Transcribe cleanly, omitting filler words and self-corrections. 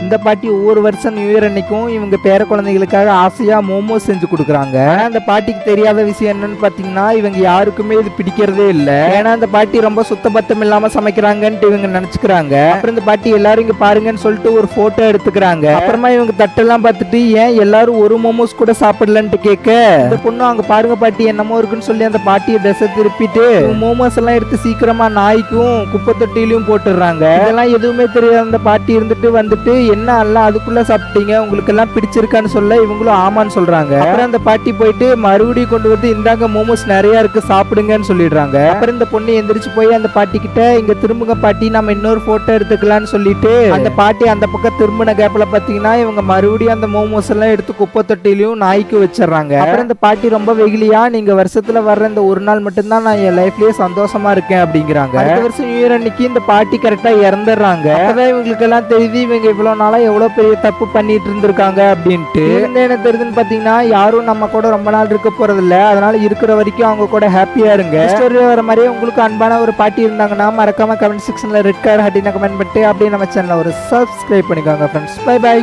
இந்த பாட்டி ஒவ்வொரு வருஷம் நியூ இயர் அன்னைக்கும் இவங்க பேர குழந்தைகளுக்காக ஆசையா மோமோஸ் செஞ்சு கொடுக்குறாங்க. அந்த பாட்டிக்கு தெரியாத விஷயம் என்னன்னு பாத்தீங்கன்னா இவங்க யாருக்குமே இது பிடிக்கிறதே இல்ல. ஏன்னா அந்த பாட்டி ரொம்ப சுத்தபத்தம் இல்லாம சமைக்கிறாங்கன்னு இவங்க நினைச்சுக்கிறாங்க. அப்புறம் இந்த பாட்டி எல்லாரும் இங்க பாருங்கன்னு சொல்லிட்டு ஒரு போட்டோ எடுத்துக்கிறாங்க. அப்புறமா இவங்க தட்டெல்லாம் பார்த்துட்டு ஏன் எல்லாரும் ஒரு மோமோஸ் கூட சாப்பிடலன்ட்டு கேட்க இந்த பொண்ணு அங்க பாருங்க பாட்டி என்னமோ இருக்குன்னு சொல்லி அந்த பாட்டியை திசை திருப்பிட்டு மோமோஸ் எல்லாம் எடுத்து சீக்கிரமா நாய்க்கும் குப்பை தொட்டிலையும் போட்டுடுறாங்க. இதெல்லாம் எதுவுமே தெரியாத அந்த பாட்டி வந்துட்டு என்ன அல்ல அதுக்குள்ள சாப்பிட்டீங்க உங்களுக்கு எல்லாம் பிடிச்சிருக்கான்னு சொல்ல இவங்களும் ஆமான்னு சொல்றாங்க. அப்புறம் அந்த பாட்டி போயிட்டு மறுபடியும் கொண்டு வந்து இந்தாங்க மோமோஸ் நிறைய இருக்கு சாப்பிடுங்கன்னு சொல்லிடுறாங்க. அப்புறம் இந்த பொண்ணு எந்திரிச்சு போய் அந்த பாட்டி கிட்ட இங்க திரும்புங்க பாட்டி நம்ம இன்னொரு போட்டோ எடுத்துக்கலாம்னு சொல்லிட்டு அந்த பாட்டி அந்த பக்கம் திரும்பின கேப்ல பாத்தீங்கன்னா இவங்க மறுபடியும் அந்த மோமோஸ் எல்லாம் எடுத்து குப்பை தொட்டிலையும் நாய்க்கு வச்சிடறாங்க. அப்புறம் இந்த பாட்டி ரொம்ப வெகுலியா நீங்க வருஷத்துல வர்ற இந்த ஒரு நாள் மட்டும்தான் நான் என் லைஃப்லயே சந்தோஷமா இருக்கேன் அப்படிங்கிறாங்க. அடுத்த வருஷம் நியூ இயர் அன்னைக்கு இந்த பாட்டி கரெக்டா இறந்துடுறாங்க. அப்பதான் இவங்களுக்கு எல்லாம் தெரியுது இவங்க இவ்வளவு நாளா எவ்வளவு பெரிய தப்பு பண்ணிட்டு இருந்திருக்காங்க அப்படின்ட்டு. என்ன தெரியுதுன்னு பாத்தீங்கன்னா யாரும் நம்ம கூட ரொம்ப நாள் இருக்க போறது இல்ல. அதனால இருக்கிற வரைக்கும் அவங்க கூட ஹாப்பியா இருங்க. ஸ்டோரியில வர மாதிரியே உங்களுக்கு அன்பான ஒரு பாட்டி இருந்தாங்கன்னா மறக்காம கமெண்ட் செக்ஷன்ல ரெட் கலர் ஹட்டின கமெண்ட் பண்ணிட்டு அப்படியே நம்ம சேனலை ஒரு சப்ஸ்கிரைப் பண்ணிக்கோங்க ஃப்ரெண்ட்ஸ். By by.